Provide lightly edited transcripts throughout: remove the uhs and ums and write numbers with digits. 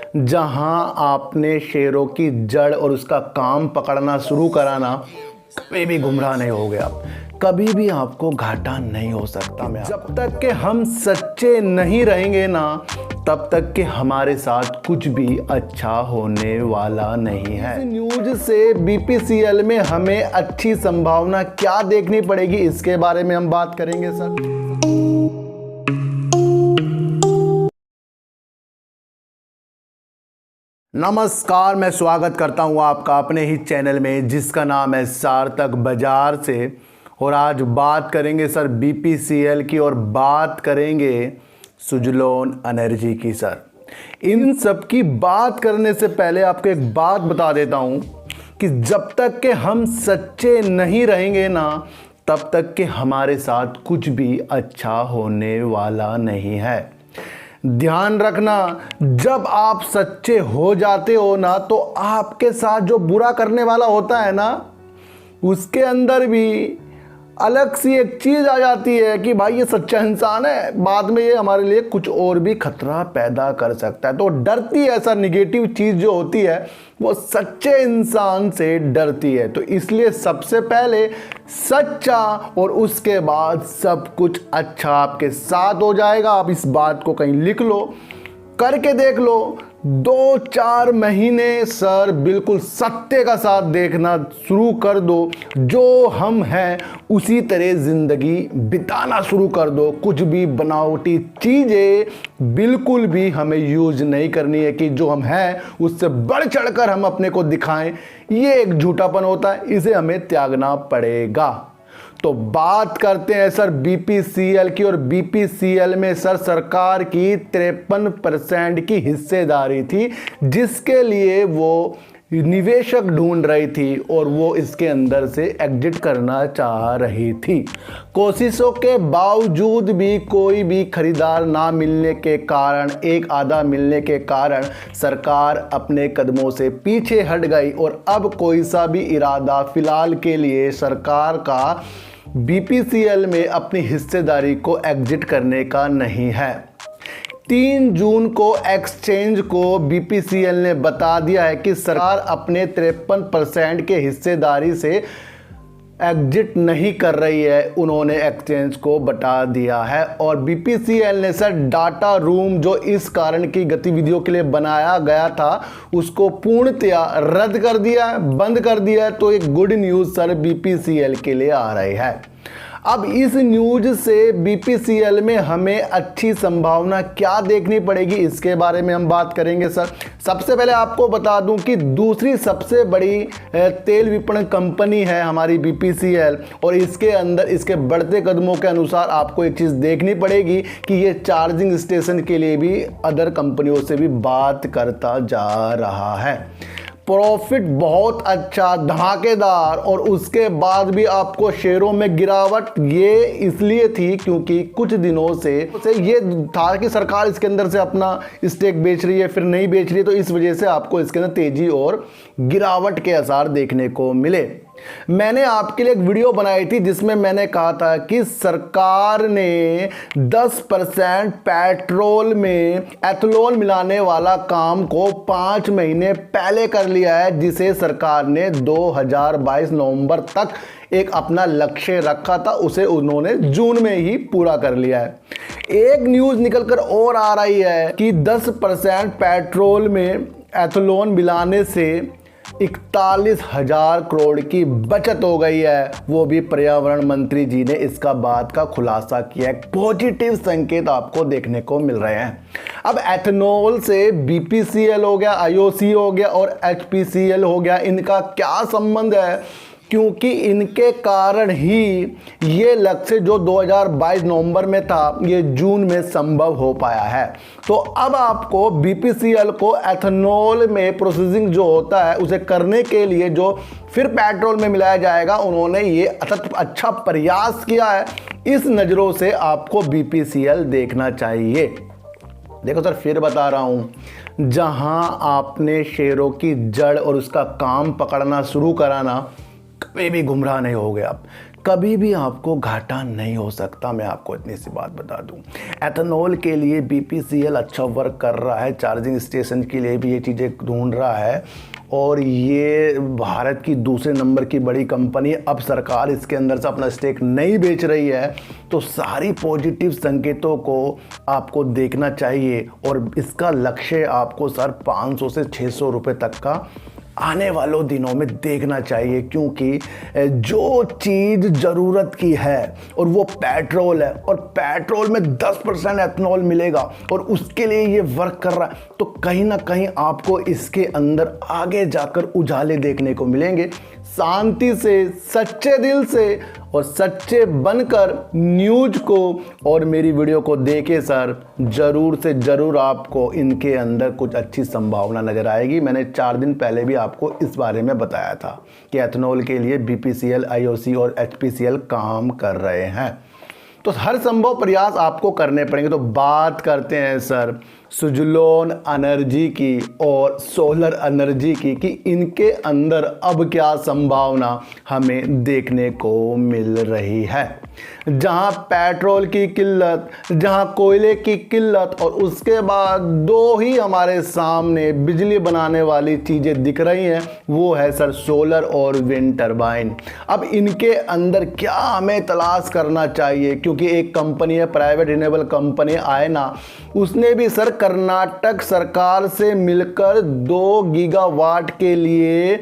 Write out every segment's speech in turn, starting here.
जहां आपने शेरों की जड़ और उसका काम पकड़ना शुरू करा ना, कभी भी गुमराह नहीं हो गया। कभी भी आपको घाटा नहीं हो सकता। जब तक कि हम सच्चे नहीं रहेंगे ना, तब तक कि हमारे साथ कुछ भी अच्छा होने वाला नहीं है। इस न्यूज से बीपीसीएल में हमें अच्छी संभावना क्या देखनी पड़ेगी, इसके बारे में हम बात करेंगे सर। नमस्कार, मैं स्वागत करता हूं आपका अपने ही चैनल में जिसका नाम है सार्थक बाजार से। और आज बात करेंगे सर बीपीसीएल की और बात करेंगे सुजलोन एनर्जी की। सर इन सब की बात करने से पहले आपको एक बात बता देता हूं कि जब तक के हम सच्चे नहीं रहेंगे ना, तब तक के हमारे साथ कुछ भी अच्छा होने वाला नहीं है। ध्यान रखना, जब आप सच्चे हो जाते हो ना, तो आपके साथ जो बुरा करने वाला होता है ना, उसके अंदर भी अलग सी एक चीज़ आ जाती है कि भाई ये सच्चा इंसान है, बाद में ये हमारे लिए कुछ और भी खतरा पैदा कर सकता है। तो डरती है, ऐसा निगेटिव चीज़ जो होती है वो सच्चे इंसान से डरती है। तो इसलिए सबसे पहले सच्चा और उसके बाद सब कुछ अच्छा आपके साथ हो जाएगा। आप इस बात को कहीं लिख लो, करके देख लो। 2-4 महीने सर बिल्कुल सत्य का साथ देखना शुरू कर दो। जो हम हैं उसी तरह ज़िंदगी बिताना शुरू कर दो। कुछ भी बनावटी चीज़ें बिल्कुल भी हमें यूज नहीं करनी है कि जो हम हैं उससे बढ़ चढ़कर हम अपने को दिखाएं। ये एक झूठापन होता है, इसे हमें त्यागना पड़ेगा। तो बात करते हैं सर बीपीसीएल की। और बीपीसीएल में सर सरकार की 53% की हिस्सेदारी थी, जिसके लिए वो निवेशक ढूंढ रही थी और वो इसके अंदर से एग्जिट करना चाह रही थी। कोशिशों के बावजूद भी कोई भी खरीदार ना मिलने के कारण, एक आधा मिलने के कारण सरकार अपने कदमों से पीछे हट गई। और अब कोई सा भी इरादा फिलहाल के लिए सरकार का बीपीसीएल में अपनी हिस्सेदारी को एग्जिट करने का नहीं है। 3 जून को एक्सचेंज को बीपीसीएल ने बता दिया है कि सरकार अपने 53% के हिस्सेदारी से एग्जिट नहीं कर रही है। उन्होंने एक्सचेंज को बता दिया है। और बीपीसीएल ने सर डाटा रूम जो इस कारण की गतिविधियों के लिए बनाया गया था, उसको पूर्णतया रद्द कर दिया है, बंद कर दिया है। तो एक गुड न्यूज़ सर बीपीसीएल के लिए आ रही है। अब इस न्यूज से बीपीसीएल में हमें अच्छी संभावना क्या देखनी पड़ेगी, इसके बारे में हम बात करेंगे सर। सबसे पहले आपको बता दूं कि दूसरी सबसे बड़ी तेल विपणन कंपनी है हमारी बीपीसीएल। और इसके अंदर इसके बढ़ते कदमों के अनुसार आपको एक चीज़ देखनी पड़ेगी कि ये चार्जिंग स्टेशन के लिए भी अदर कंपनियों से भी बात करता जा रहा है। प्रॉफिट बहुत अच्छा, धमाकेदार। और उसके बाद भी आपको शेयरों में गिरावट ये इसलिए थी क्योंकि कुछ दिनों से ये था कि सरकार इसके अंदर से अपना स्टेक बेच रही है, फिर नहीं बेच रही है। तो इस वजह से आपको इसके अंदर तेजी और गिरावट के आसार देखने को मिले। मैंने आपके लिए एक वीडियो बनाई थी जिसमें मैंने कहा था कि सरकार ने 10% पेट्रोल में एथेनॉल मिलाने वाला काम को 5 महीने पहले कर लिया है, जिसे सरकार ने 2022 नवंबर तक एक अपना लक्ष्य रखा था, उसे उन्होंने जून में ही पूरा कर लिया है। एक न्यूज़ निकलकर और आ रही है कि 10% पेट्रोल में एथेनॉल मिलाने से 41,000 करोड़ की बचत हो गई है। वो भी पर्यावरण मंत्री जी ने इसका बात का खुलासा किया है। पॉजिटिव संकेत आपको देखने को मिल रहे हैं। अब एथेनॉल से बीपीसीएल हो गया, आईओसी हो गया और एचपीसीएल हो गया, इनका क्या संबंध है? क्योंकि इनके कारण ही ये लक्ष्य जो 2022 नवंबर में था, ये जून में संभव हो पाया है। तो अब आपको बीपीसीएल को एथेनॉल में प्रोसेसिंग जो होता है उसे करने के लिए जो फिर पेट्रोल में मिलाया जाएगा, उन्होंने ये अच्छा प्रयास किया है। इस नज़रों से आपको बीपीसीएल देखना चाहिए। देखो सर, फिर बता रहा हूँ, जहां आपने शेयरों की जड़ और उसका काम पकड़ना शुरू करा ना, कभी भी गुमराह नहीं हो गया। कभी भी आपको घाटा नहीं हो सकता, मैं आपको इतनी सी बात बता दूं। एथेनॉल के लिए बीपीसीएल अच्छा वर्क कर रहा है, चार्जिंग स्टेशन के लिए भी ये चीज़ें ढूंढ रहा है और ये भारत की दूसरे नंबर की बड़ी कंपनी। अब सरकार इसके अंदर से अपना स्टेक नहीं बेच रही है, तो सारी पॉजिटिव संकेतों को आपको देखना चाहिए और इसका लक्ष्य आपको सर 500 से 600 रुपये तक का आने वालों दिनों में देखना चाहिए, क्योंकि जो चीज़ ज़रूरत की है और वो पेट्रोल है और पेट्रोल में 10% एथनॉल मिलेगा और उसके लिए ये वर्क कर रहा है, तो कहीं ना कहीं आपको इसके अंदर आगे जाकर उजाले देखने को मिलेंगे। शांति से, सच्चे दिल से और सच्चे बनकर न्यूज को और मेरी वीडियो को देखे सर, ज़रूर से ज़रूर आपको इनके अंदर कुछ अच्छी संभावना नज़र आएगी। मैंने 4 दिन पहले भी आपको इस बारे में बताया था कि एथेनॉल के लिए बीपीसीएल, आईओसी और एचपीसीएल काम कर रहे हैं, तो हर संभव प्रयास आपको करने पड़ेंगे। तो बात करते हैं सर सुजलोन एनर्जी की और सोलर एनर्जी की कि इनके अंदर अब क्या संभावना हमें देखने को मिल रही है। जहां पेट्रोल की किल्लत, जहां कोयले की किल्लत और उसके बाद 2 ही हमारे सामने बिजली बनाने वाली चीज़ें दिख रही हैं, वो है सर सोलर और विंड टरबाइन। अब इनके अंदर क्या हमें तलाश करना चाहिए, क्योंकि एक कंपनी है, प्राइवेट रिन्यूएबल कंपनी आयना, उसने भी सर कर्नाटक सरकार से मिलकर 2 गीगावाट के लिए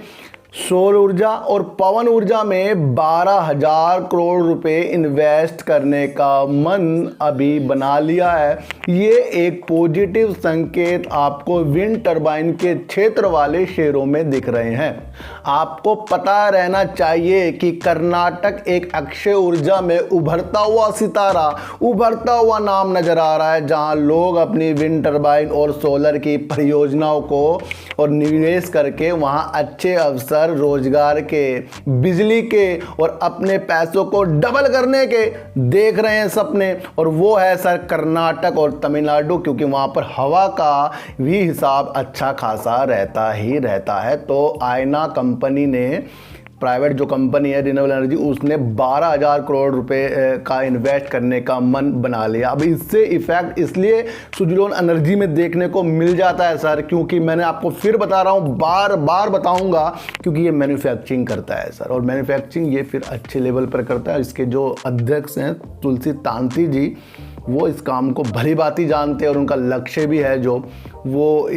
सौर ऊर्जा और पवन ऊर्जा में 12,000 करोड़ रुपए इन्वेस्ट करने का मन अभी बना लिया है। ये एक पॉजिटिव संकेत आपको विंड टरबाइन के क्षेत्र वाले शेयरों में दिख रहे हैं। आपको पता रहना चाहिए कि कर्नाटक एक अक्षय ऊर्जा में उभरता हुआ सितारा, उभरता हुआ नाम नजर आ रहा है, जहां लोग अपनी विंड टरबाइन और सोलर की परियोजनाओं को और निवेश करके वहां अच्छे अवसर, रोजगार के, बिजली के और अपने पैसों को डबल करने के देख रहे हैं सपने। और वो है सर कर्नाटक और तमिलनाडु, क्योंकि वहां पर हवा का भी हिसाब अच्छा खासा रहता ही रहता है। तो आयना कंपनी ने, प्राइवेट जो कंपनी है रिन्यूएबल एनर्जी, उसने 12,000 करोड़ रुपए का इन्वेस्ट करने का मन बना लिया। अब इससे इफेक्ट इसलिए सुजलोन एनर्जी में देखने को मिल जाता है सर, क्योंकि मैंने आपको फिर बता रहा हूँ, बार बार बताऊंगा, क्योंकि ये मैन्युफैक्चरिंग करता है सर, और मैन्युफैक्चरिंग ये फिर अच्छे लेवल पर करता है। इसके जो अध्यक्ष हैं तुलसी तांती जी, वो इस काम को भली भांति जानते हैं और उनका लक्ष्य भी है जो वो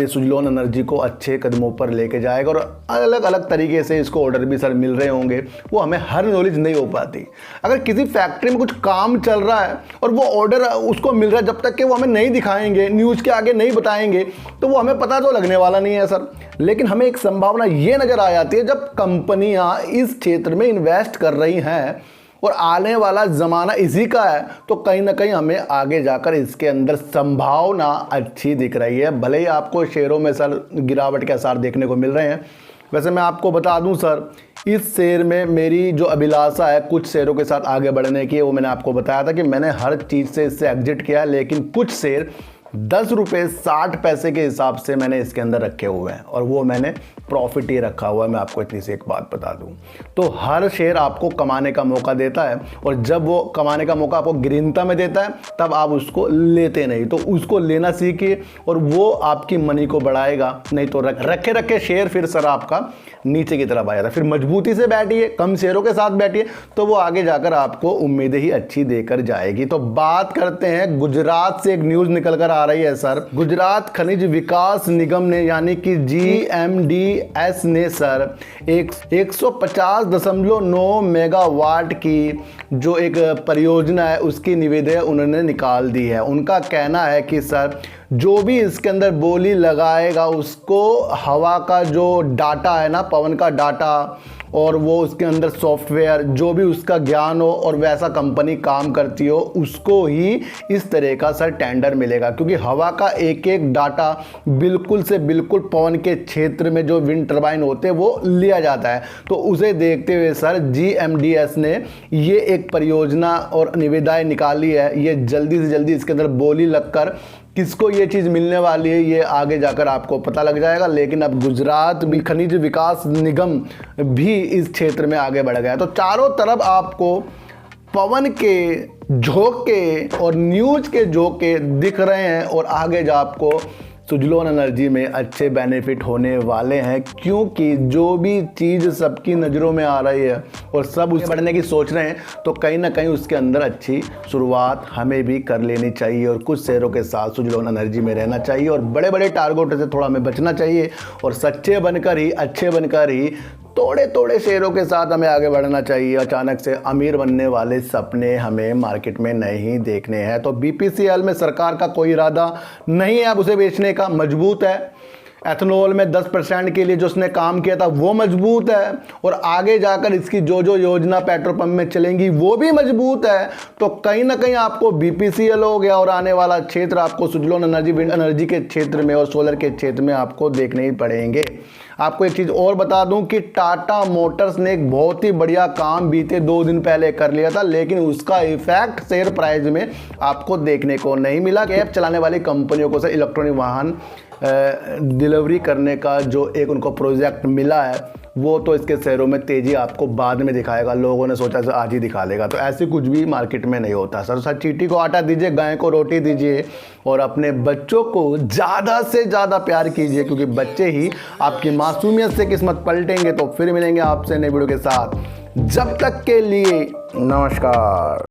सुजलोन एनर्जी को अच्छे कदमों पर लेके जाएगा और अलग अलग तरीके से इसको ऑर्डर भी सर मिल रहे होंगे। वो हमें हर नॉलेज नहीं हो पाती। अगर किसी फैक्ट्री में कुछ काम चल रहा है और वो ऑर्डर उसको मिल रहा है, जब तक कि वो हमें नहीं दिखाएंगे, न्यूज़ के आगे नहीं बताएंगे, तो वो हमें पता तो लगने वाला नहीं है सर। लेकिन हमें एक संभावना ये नज़र आ जाती है, जब कंपनियाँ इस क्षेत्र में इन्वेस्ट कर रही हैं और आने वाला ज़माना इसी का है, तो कहीं ना कहीं हमें आगे जाकर इसके अंदर संभावना अच्छी दिख रही है। भले ही आपको शेयरों में सर गिरावट के आसार देखने को मिल रहे हैं। वैसे मैं आपको बता दूं सर, इस शेयर में मेरी जो अभिलाषा है कुछ शेयरों के साथ आगे बढ़ने की, वो मैंने आपको बताया था कि मैंने हर चीज़ से इससे एग्जिट किया, लेकिन कुछ शेयर 10 रुपये 60 पैसे के हिसाब से मैंने इसके अंदर रखे हुए हैं और वो मैंने प्रॉफिट ही रखा हुआ है। मैं आपको इतनी सी एक बात बता दूं, तो हर शेयर आपको कमाने का मौका देता है और जब वो कमाने का मौका आपको गिरनता में देता है, तब आप उसको लेते नहीं। तो उसको लेना सीखिए और वो आपकी मनी को बढ़ाएगा। नहीं तो रखे रखे शेयर फिर सर आपका नीचे की तरफ आ जाता है। फिर मजबूती से बैठिए, कम शेयरों के साथ बैठिए, तो वो आगे जाकर आपको उम्मीदें ही अच्छी देकर जाएगी। तो बात करते हैं, गुजरात से एक न्यूज़ निकल कर आ रही है सर। गुजरात खनिज विकास निगम ने यानी कि GMDS ने सर 150.9 मेगावाट की जो एक परियोजना है उसकी निविदा उन्होंने निकाल दी है। उनका कहना है कि सर जो भी इसके अंदर बोली लगाएगा उसको हवा का जो डाटा है ना, पवन का डाटा और वो उसके अंदर सॉफ्टवेयर जो भी उसका ज्ञान हो और वैसा कंपनी काम करती हो, उसको ही इस तरह का सर टेंडर मिलेगा। क्योंकि हवा का एक एक डाटा बिल्कुल से बिल्कुल पवन के क्षेत्र में जो विंड टरबाइन होते हैं वो लिया जाता है। तो उसे देखते हुए सर GMDS ने ये एक परियोजना और निविदाएं निकाली है। ये जल्दी से जल्दी इसके अंदर बोली लगकर किसको ये चीज़ मिलने वाली है ये आगे जाकर आपको पता लग जाएगा। लेकिन अब गुजरात भी खनिज विकास निगम भी इस क्षेत्र में आगे बढ़ गया। तो चारों तरफ आपको पवन के झोंके और न्यूज़ के झोंके दिख रहे हैं और आगे जा आपको सुजलोन एनर्जी में अच्छे बेनिफिट होने वाले हैं, क्योंकि जो भी चीज़ सबकी नज़रों में आ रही है और सब उसके बढ़ने की सोच रहे हैं, तो कहीं ना कहीं उसके अंदर अच्छी शुरुआत हमें भी कर लेनी चाहिए और कुछ शेयरों के साथ सुजलोन एनर्जी में रहना चाहिए और बड़े बड़े टारगेट से थोड़ा हमें बचना चाहिए और सच्चे बनकर ही, अच्छे बनकर ही, थोड़े थोड़े शेयरों के साथ हमें आगे बढ़ना चाहिए। अचानक से अमीर बनने वाले सपने हमें मार्केट में नहीं देखने हैं। तो बीपीसीएल में सरकार का कोई इरादा नहीं है अब उसे बेचने का, मजबूत है। एथनॉल में 10% के लिए जो उसने काम किया था वो मजबूत है और आगे जाकर इसकी जो जो योजना पेट्रोल पंप में चलेंगी वो भी मजबूत है। तो कहीं ना कहीं आपको बीपीसीएल हो गया और आने वाला क्षेत्र आपको सुजलोन एनर्जी, विंड एनर्जी के क्षेत्र में और सोलर के क्षेत्र में आपको देखने ही पड़ेंगे। आपको एक चीज़ और बता दूं कि टाटा मोटर्स ने एक बहुत ही बढ़िया काम बीते 2 दिन पहले कर लिया था, लेकिन उसका इफेक्ट शेयर प्राइस में आपको देखने को नहीं मिला। कैब चलाने वाली कंपनियों को से इलेक्ट्रॉनिक वाहन डिलीवरी करने का जो एक उनको प्रोजेक्ट मिला है वो तो इसके शेयरों में तेज़ी आपको बाद में दिखाएगा। लोगों ने सोचा सर आज ही दिखा देगा, तो ऐसे कुछ भी मार्केट में नहीं होता। सर चींटी को आटा दीजिए, गाय को रोटी दीजिए और अपने बच्चों को ज़्यादा से ज़्यादा प्यार कीजिए, क्योंकि बच्चे ही आपकी मासूमियत से किस्मत पलटेंगे। तो फिर मिलेंगे आपसे नए वीडियो के साथ, जब तक के लिए नमस्कार।